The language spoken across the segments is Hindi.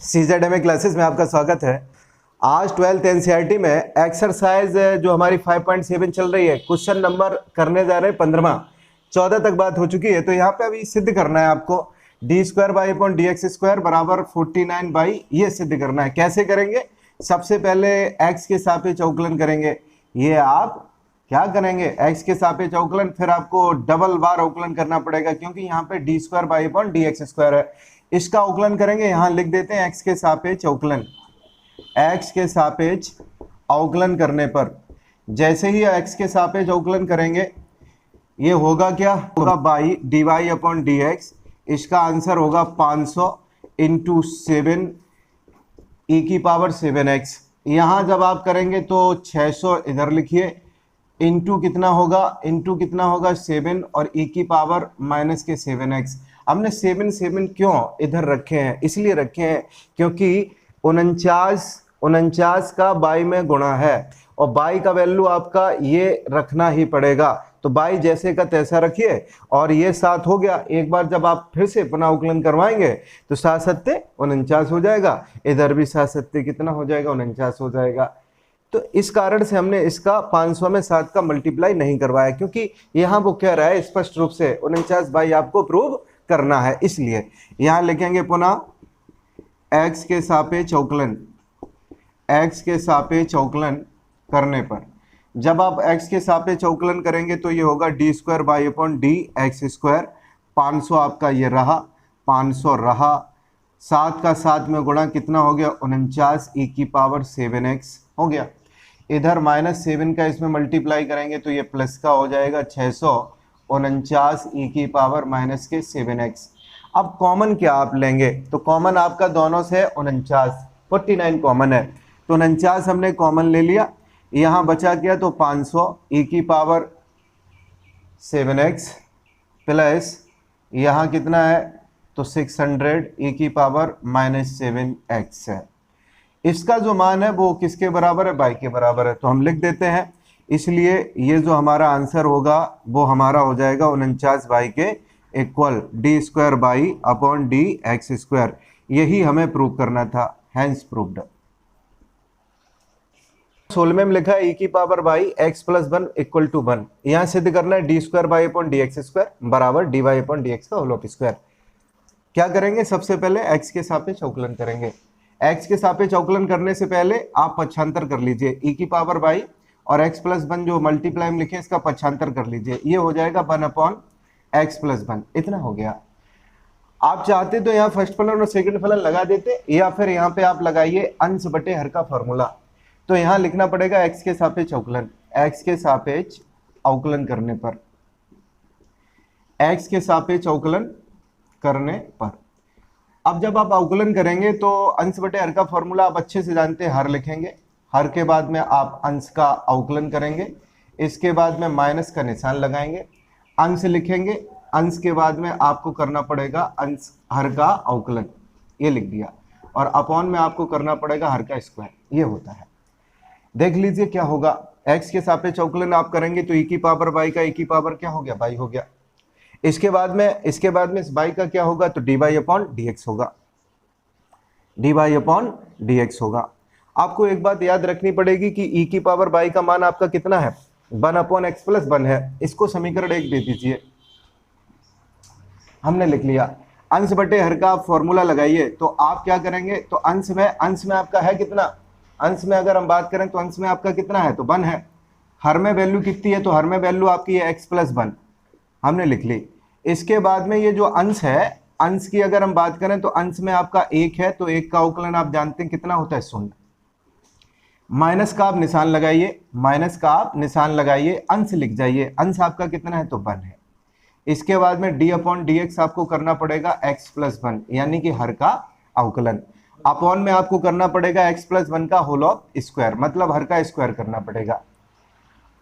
CZMA क्लासेस में आपका स्वागत है। आज 12th NCERT में एक्सरसाइज जो हमारी 5.7 चल रही है, क्वेश्चन नंबर करने जा रहे हैं 15। 14 तक बात हो चुकी है, तो यहाँ पे अभी सिद्ध करना है आपको d² बराबर 49 ये सिद्ध करना है। कैसे करेंगे? सबसे पहले x के सापेक्ष अवकलन करेंगे। ये आप क्या करेंगे? x के सापेक्ष अवकलन, फिर आपको डबल बार अवकलन करना पड़ेगा क्योंकि यहाँ पे d² है। इसका अवकलन करेंगे, यहां लिख देते हैं x के सापेक्ष अवकलन। x के सापेक्ष अवकलन करने पर जैसे ही x के सापेक्ष अवकलन करेंगे, ये होगा क्या? होगा बाई dy/dx। इसका आंसर होगा 500 × 7 e⁻7x। यहां जब आप करेंगे तो 600 इधर लिखिए, इंटू कितना होगा 7 और e⁻−7x। हमने 7 क्यों इधर रखे हैं? इसलिए रखे हैं क्योंकि 49 का बाई में गुणा है और बाई का वैल्यू आपका ये रखना ही पड़ेगा। तो बाई जैसे का तैसा रखिए और ये 7 हो गया। एक बार जब आप फिर से पुनः अवकलन करवाएंगे तो 7 7 49 हो जाएगा, इधर भी 7 7 कितना हो जाएगा? 49 हो जाएगा। तो इस कारण से हमने इसका 500 में 7 का मल्टीप्लाई नहीं करवाया क्योंकि यहाँ वो कह रहा है स्पष्ट रूप से 49 आपको प्रूव करना है, इसलिए यहां लिखेंगे पुनः x के सापेक्ष अवकलन करने पर। जब आप x के सापेक्ष अवकलन करेंगे तो ये होगा d²/dx²। 500 आपका ये रहा, 500 रहा, 7 का 7 में गुणा कितना हो गया? 49 e⁻7x हो गया। इधर -7 का इसमें मल्टीप्लाई करेंगे तो ये प्लस का हो जाएगा 649 e⁻−7x। अब कॉमन क्या आप लेंगे? तो कॉमन आपका दोनों से 49 कॉमन है, तो 49 हमने कॉमन ले लिया। यहाँ बचा क्या? तो 500 e⁻7x प्लस यहाँ कितना है? तो 600 e⁻−7x है। इसका जो मान है वो किसके बराबर है? बाई के बराबर है, तो हम लिख देते हैं। इसलिए ये जो हमारा आंसर होगा वो हमारा हो जाएगा 49 के इक्वल d²/dx²। यही हमें प्रूव करना था, हैंस प्रूव्ड। 16 में लिखा है e⁻x+1 = 1। यहां सिद्ध करना है d²/dx² बराबर dy/dx का होल ऑफ स्क्वायर। क्या करेंगे? सबसे पहले x के सापेक्ष अवकलन करेंगे। x के सापेक्ष अवकलन करने से पहले आप पक्षांतर कर लीजिए, e⁻y और x+1 जो मल्टीप्लाई में लिखे इसका पक्षांतर कर लीजिए। ये हो जाएगा 1/x+1, इतना हो गया। आप चाहते तो यहाँ फर्स्ट फलन और सेकंड फलन लगा देते, या फिर यहाँ पे आप लगाइए अंश बटे हर का फॉर्मूला। तो यहाँ लिखना पड़ेगा x के सापेक्ष अवकलन। x के सापेक्ष अवकलन करने पर, x के सापेक्ष अवकलन करने पर अब जब आप अवकलन करेंगे तो अंश बटे हर का फॉर्मूला आप अच्छे से जानते हैं, हर लिखेंगे। हर के बाद में आप अंश का अवकलन करेंगे, इसके बाद में माइनस का निशान लगाएंगे, अंश लिखेंगे, अंश के बाद में आपको करना पड़ेगा अंश हर का अवकलन, ये लिख दिया, और अपॉन में आपको करना पड़ेगा हर का स्क्वायर। ये होता है। देख लीजिए क्या होगा। x के सापेक्ष अवकलन आप करेंगे तो e⁻y का क्या हो गया? बाई हो गया। इसके बाद में इस बाई का क्या होगा? तो dy/dx होगा, dy/dx होगा। आपको एक बात याद रखनी पड़ेगी कि e⁻y का मान आपका कितना है? 1/x+1 है। इसको समीकरण 1 दे दीजिए, हमने लिख लिया। अंश बटे हर का आप फॉर्मूला लगाइए, तो आप क्या करेंगे? तो अंश में आपका है कितना? अंश में अगर हम बात करें तो अंश में आपका कितना है? तो 1 है। हर में वैल्यू कितनी है? तो हर में वैल्यू आपकी है x+1, हमने लिख ली। इसके बाद में ये जो अंश है, अंश की अगर हम बात करें तो अंश में आपका 1 है, तो 1 का अवकलन आप जानते हैं कितना होता है? 0। माइनस का आप निशान लगाइए, अंश लिख जाइए। अंश आपका कितना है? तो 1 है। इसके बाद में d/dx आपको करना पड़ेगा x+1 यानी कि हर का अवकलन। अपॉन में आपको करना पड़ेगा x+1 का होल ऑफ स्क्वायर, मतलब हर का स्क्वायर करना पड़ेगा।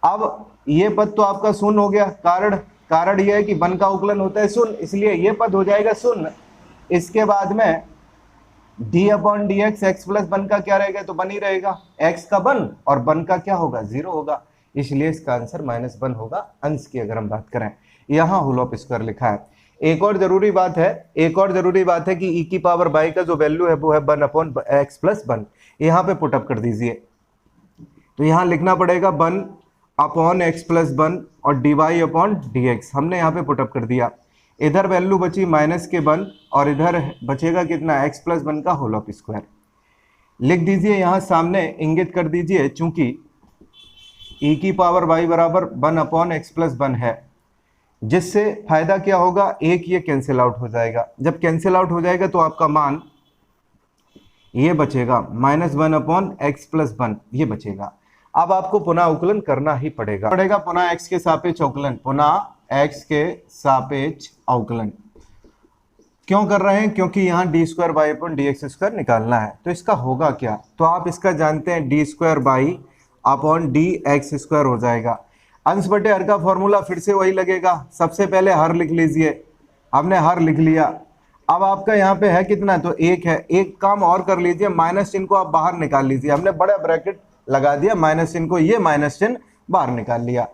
अब ये पद तो आपका 0 हो गया। कारण यह है कि 1 का अवकलन होता है 0, इसलिए ये पद हो जाएगा 0। इसके बाद में d/dx x+1 का क्या रहेगा? तो 1 ही रहेगा। x का 1 और 1 का क्या होगा? 0 होगा, इसलिए इसका आंसर -1 होगा अंश की अगर हम बात करें। यहाँ होल ऑफ स्क्वायर लिखा है। एक और जरूरी बात है कि e की पावर बाई का जो वैल्यू है वो है 1/x+1। यहाँ पे पुटअप कर दीजिए, तो यहाँ लिखना पड़ेगा 1/x+1 और dy/dx हमने यहाँ पे पुटअप कर दिया। इधर वैल्यू बची -1 और इधर बचेगा कितना, x+1 का होल ऑफ स्क्वायर। लिख दीजिए यहाँ सामने, इंगित कर दीजिए, चूंकि e की पावर y बराबर 1/x+1 है, जिससे फायदा क्या होगा, एक ये कैंसिल आउट हो जाएगा। जब कैंसिल आउट हो जाएगा तो आपका मान ये बचेगा -1/x+1 ये बचेगा। अब आपको पुनः अवकलन करना ही पड़ेगा पुनः x के सापेक्ष अवकलन, पुनः x के सापेक्ष अवकलन क्यों कर रहे हैं, क्योंकि यहाँ d²y/dx² निकालना है। तो इसका होगा क्या, तो आप इसका जानते हैं d²y/dx² हो जाएगा। अंश बटे हर का फॉर्मूला फिर से वही लगेगा। सबसे पहले हर लिख लीजिए, हमने हर लिख लिया। अब आपका यहाँ पे है कितना, तो एक है। एक काम और कर लीजिए, माइनस चिन्ह को आप बाहर निकाल लीजिए। हमने बड़ा ब्रैकेट लगा दिया, माइनस चिन्ह को, ये माइनस चिन्ह बाहर निकाल लिया।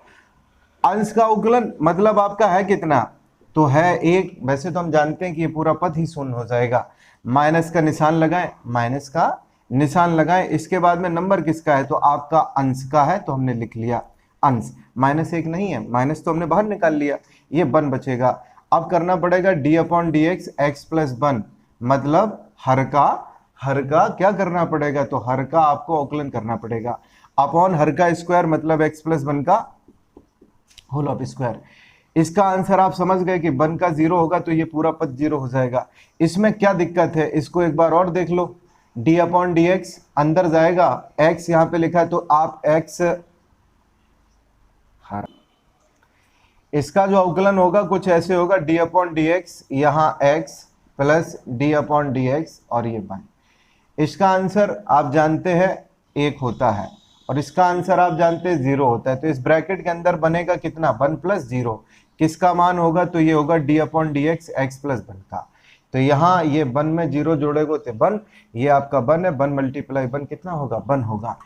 अंश का अवकलन मतलब आपका है कितना, तो है एक। वैसे तो हम जानते हैं कि ये पूरा पद ही शून्य हो जाएगा। माइनस का निशान लगाएं, माइनस का निशान लगाएं। इसके बाद में नंबर किसका है, तो आपका अंश का है, तो हमने लिख लिया अंश। -1 नहीं है, माइनस तो हमने बाहर निकाल लिया, ये 1 बचेगा। अब करना पड़ेगा d/dx x+1, मतलब हर का क्या करना पड़ेगा, तो हर का आपको अवकलन करना पड़ेगा। अपॉन हर का स्क्वायर मतलब x+1 का होल ऑफ स्क्वायर। इसका आंसर आप समझ गए कि 1 का 0 होगा तो ये पूरा पद 0 हो जाएगा। इसमें क्या दिक्कत है, इसको एक बार और देख लो। d/dx अंदर जाएगा, x यहाँ पे लिखा है तो आप x, इसका जो अवकलन होगा कुछ ऐसे होगा, d/dx यहाँ x प्लस d/dx और ये 1। इसका आंसर आप जानते हैं 1 होता है और इसका आंसर आप जानते हैं 0 होता है। तो इस ब्रैकेट के अंदर बनेगा कितना, 1 + 0। किसका मान होगा, तो ये होगा d/dx x+1 का। तो यहाँ ये 1 में 0 जोड़ेगो तो 1, ये आपका 1 है, 1 × 1 कितना होगा, 1 होगा।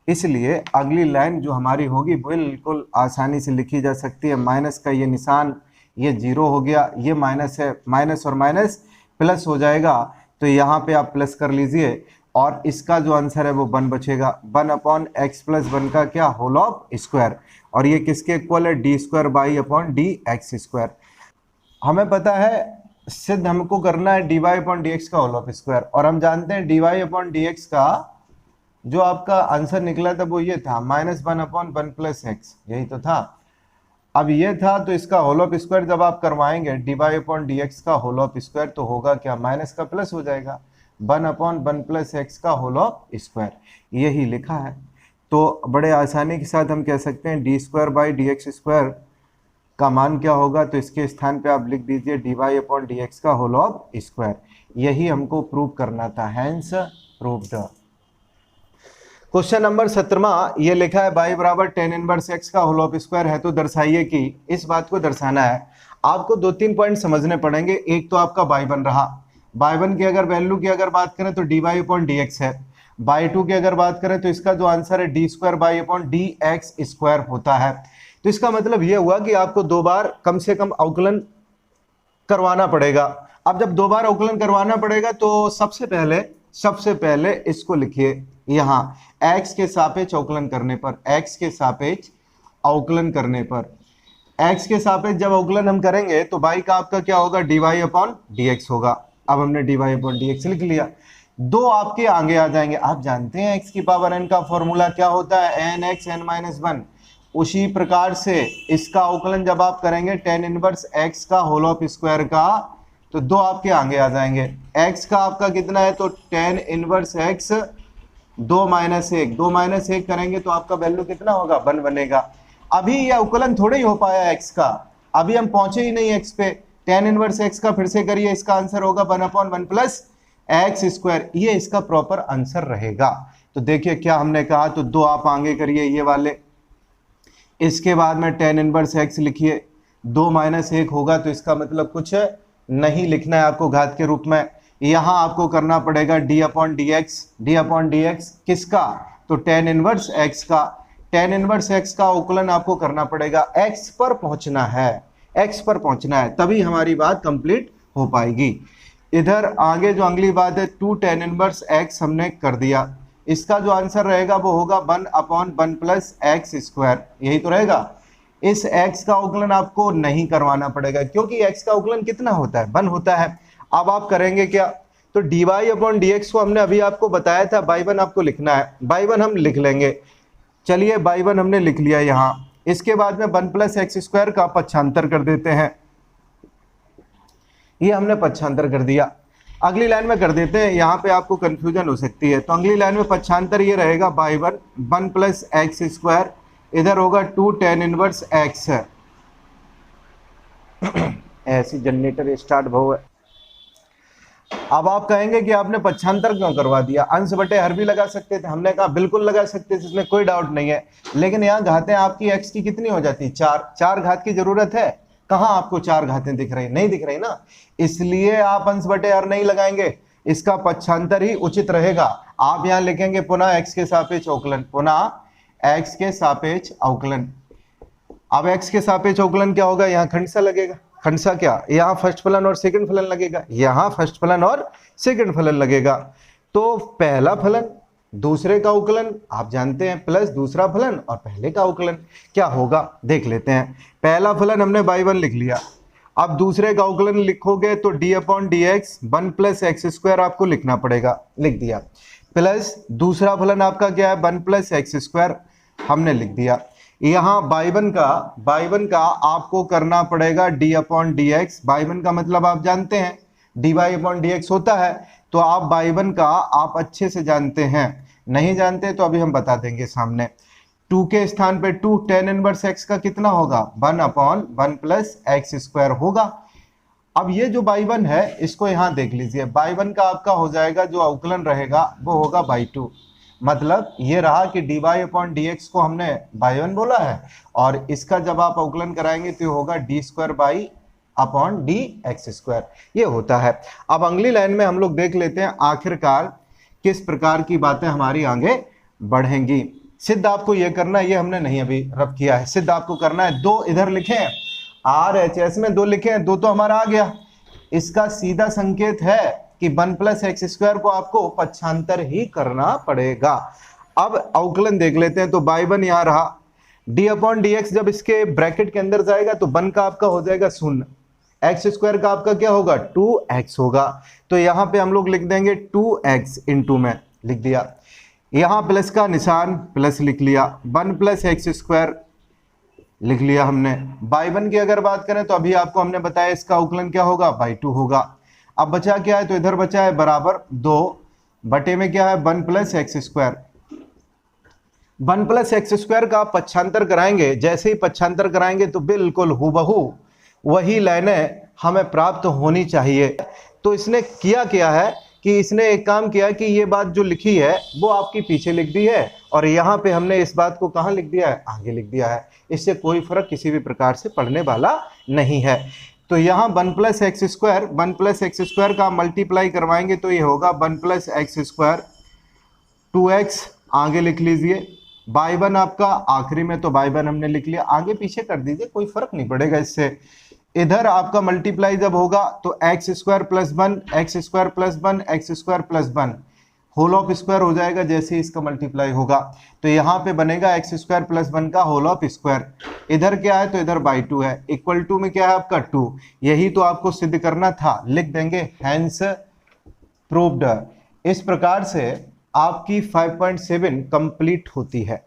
इसलिए अगली लाइन जो हमारी होगी बिल्कुल आसानी से लिखी जा सकती है। माइनस का ये निशान, ये 0 हो गया, ये माइनस है, माइनस और माइनस प्लस हो जाएगा, तो यहाँ पे आप प्लस कर लीजिए और इसका जो आंसर है वो 1 बचेगा। 1/x+1 का क्या, होल ऑफ स्क्वायर। और ये किसके इक्वल है, d²y/dx²। हमें पता है सिद्ध हमको करना है dy/dx का होल ऑफ स्क्वायर, और हम जानते हैं dy/dx का जो आपका आंसर निकला था वो ये था -1/1 + x, यही तो था। अब ये था तो इसका होल ऑफ स्क्वायर जब आप करवाएंगे dy/dx का होल ऑफ स्क्वायर तो होगा क्या, माइनस का प्लस हो जाएगा, 1/1 + x का होल ऑफ स्क्वायर, यही लिखा है। तो बड़े आसानी के साथ हम कह सकते हैं d²/dx² का मान क्या होगा, तो इसके स्थान पे आप लिख दीजिए dy/dx का होल ऑफ स्क्वायर। यही हमको प्रूव करना था, हैंस प्रूव्ड। क्वेश्चन नंबर 17वां ये लिखा है y बराबर tan 1x का होल ऑफ स्क्वायर है, तो दर्शाइए कि। इस बात को दर्शाना है, आपको 2-3 पॉइंट समझने पड़ेंगे। एक तो आपका y1 रहा, y1 की अगर वैल्यू की अगर बात करें तो dy/dx है। y2 की अगर बात करें तो इसका जो आंसर है d²y/dx² होता है। तो इसका मतलब ये हुआ कि आपको 2 बार कम से कम अवकलन करवाना पड़ेगा। अब जब 2 बार अवकलन करवाना पड़ेगा तो सबसे पहले इसको लिखिए यहाँ x के सापेक्ष अवकलन करने पर, x के सापेक्ष अवकलन करने पर, x के सापेक्ष जब अवकलन हम करेंगे तो y का आपका क्या होगा, dy/dx होगा। अब हमने dy/dx लिख लिया, 2 आपके आगे आ जाएंगे। आप जानते हैं x की पावर n का फॉर्मूला क्या होता है, nx n-1। उसी प्रकार से इसका अवकलन जब आप करेंगे tan 1x का होल ऑफ स्क्वायर का, तो 2 आपके आगे आ जाएंगे। x का आपका कितना है, तो tan 1x 2 - 1 करेंगे तो आपका वैल्यू कितना होगा, 1 बनेगा। अभी ये अवकलन थोड़े ही हो पाया x का, अभी हम पहुंचे ही नहीं x पे। tan 1x का फिर से करिए, इसका आंसर होगा 1/1 + x²। ये इसका प्रॉपर आंसर रहेगा। तो देखिए क्या हमने कहा, तो 2 आप आगे करिए ये वाले, इसके बाद में tan 1x लिखिए, 2 - 1 होगा तो इसका मतलब कुछ नहीं लिखना है आपको घात के रूप में। यहाँ आपको करना पड़ेगा d/dx किसका, तो tan 1x का। tan 1x का अवकलन आपको करना पड़ेगा, x पर पहुंचना है, x पर पहुंचना है, तभी हमारी बात कंप्लीट हो पाएगी। इधर आगे जो अगली बात है 2 tan इनवर्स x हमने कर दिया, इसका जो आंसर रहेगा वो होगा 1/1 प्लस एक्स स्क्वायर, यही तो रहेगा। इस x का अवकलन आपको नहीं करवाना पड़ेगा क्योंकि x का अवकलन कितना होता है, 1 होता है। अब आप करेंगे क्या, तो dy/dx को हमने अभी आपको बताया था बाई 1 आपको लिखना है, बाई 1 हम लिख लेंगे। चलिए बाई 1 हमने लिख लिया यहाँ। इसके बाद में 1 प्लस एक्स स्क्वायर का पक्षांतर कर देते हैं, ये हमने पक्षांतर कर दिया। अगली लाइन में कर देते हैं, यहाँ पे आपको कंफ्यूजन हो सकती है, तो अगली लाइन में पक्षांतर ये रहेगा बाई 1 प्लस एक्स स्क्वायर, इधर होगा 2 tan इनवर्स एक्स है। ऐसी जनरेटर स्टार्ट भाव है। अब आप कहेंगे कि आपने पक्षांतर क्यों करवा दिया, अंश बटे हर भी लगा सकते थे, हमने कहा बिल्कुल लगा सकते थे, इसमें कोई डाउट नहीं है, लेकिन यहाँ घातें आपकी x की कितनी हो जाती, 4 घात की जरूरत है, कहाँ आपको 4 घातें दिख रही, नहीं दिख रही ना, इसलिए आप अंश बटे हर नहीं लगाएंगे, इसका पक्षांतर ही उचित रहेगा। आप यहाँ लिखेंगे पुनः x के सापेक्ष अवकलन, पुनः x के सापेक्ष अवकलन। अब x के सापेक्ष अवकलन क्या होगा, यहाँ खंडसा लगेगा, खंडसा क्या, यहाँ फर्स्ट फलन और सेकंड फलन लगेगा, यहाँ फर्स्ट फलन और सेकंड फलन लगेगा। तो पहला फलन दूसरे का अवकलन आप जानते हैं, प्लस दूसरा फलन और पहले का अवकलन क्या होगा देख लेते हैं। पहला फलन हमने बाई 1 लिख लिया, अब दूसरे का अवकलन लिखोगे तो d/dx 1 प्लस एक्स स्क्वायर आपको लिखना पड़ेगा, लिख दिया, प्लस दूसरा फलन आपका क्या है 1 प्लस एक्स स्क्वायर हमने लिख दिया। यहाँ बाई 1 का आपको करना पड़ेगा d/dx, बाई 1 का मतलब आप जानते हैं dy/dx होता है, तो आप बाई 1 का आप अच्छे से जानते हैं, नहीं जानते तो अभी हम बता देंगे सामने। 2 के स्थान पे 2 tan इनवर्स x का कितना होगा 1/1 प्लस एक्स स्क्वायर होगा। अब ये जो बाई 1 है इसको यहाँ देख लीजिए, बाई 1 का आपका हो जाएगा जो अवकलन रहेगा वो होगा बाई 2, मतलब ये रहा कि dy/dx को हमने बाई 1 बोला है और इसका जब आप अवकलन कराएंगे तो होगा d²/dx², ये होता है। अब अगली लाइन में हम लोग देख लेते हैं आखिरकार किस प्रकार की बातें हमारी आगे बढ़ेंगी। सिद्ध आपको ये करना है, ये हमने नहीं अभी रब किया है, सिद्ध आपको करना है। 2 इधर लिखे हैं, RHS में 2 लिखे हैं, 2 तो हमारा आ गया, इसका सीधा संकेत है कि 1 प्लस एक्स स्क्वायर को आपको पक्षांतर ही करना पड़ेगा। अब अवकलन देख लेते हैं, तो बाई 1 यहाँ रहा, d/dx जब इसके ब्रैकेट के अंदर जाएगा तो 1 का आपका हो जाएगा 0, एक्स स्क्वायर का आपका क्या होगा 2x होगा, तो यहाँ पे हम लोग लिख देंगे 2x इंटू में लिख दिया, यहाँ प्लस का निशान प्लस लिख लिया, 1 प्लस एक्स स्क्वायर लिख लिया हमने। बाई 1 की अगर बात करें तो अभी आपको हमने बताया इसका अवकलन क्या होगा बाई 2 होगा। अब बचा क्या है, तो इधर बचा है बराबर 2 बटे में क्या है 1 plus x square. 1 plus x square का आप पक्षांतर कराएंगे, जैसे ही पक्षांतर कराएंगे तो बिल्कुल हूबहू वही लाइनें हमें प्राप्त होनी चाहिए। तो इसने किया क्या है कि इसने एक काम किया कि ये बात जो लिखी है वो आपकी पीछे लिख दी है और यहाँ पे हमने इस बात को कहाँ लिख दिया है, आगे लिख दिया है। इससे कोई फर्क किसी भी प्रकार से पड़ने वाला नहीं है। तो यहाँ 1 प्लस एक्स स्क्वायर का मल्टीप्लाई करवाएंगे तो ये होगा 1 प्लस एक्स स्क्वायर, 2x आगे लिख लीजिए, बाई 1 आपका आखिरी में, तो बाई 1 हमने लिख लिया, आगे पीछे कर दीजिए, कोई फर्क नहीं पड़ेगा इससे। इधर आपका मल्टीप्लाई जब होगा तो x square plus 1 x square plus 1 x square plus 1 whole of square हो जाएगा जैसे ही इसका मल्टीप्लाई होगा, तो यहाँ पे बनेगा एक्स स्क्वायर प्लस 1 का होल ऑफ स्क्वायर। इधर क्या है, तो इधर बाई 2 है, इक्वल टू में क्या है आपका 2, यही तो आपको सिद्ध करना था, लिख देंगे हैंस प्रूव्ड। इस प्रकार से आपकी 5.7 कंप्लीट होती है।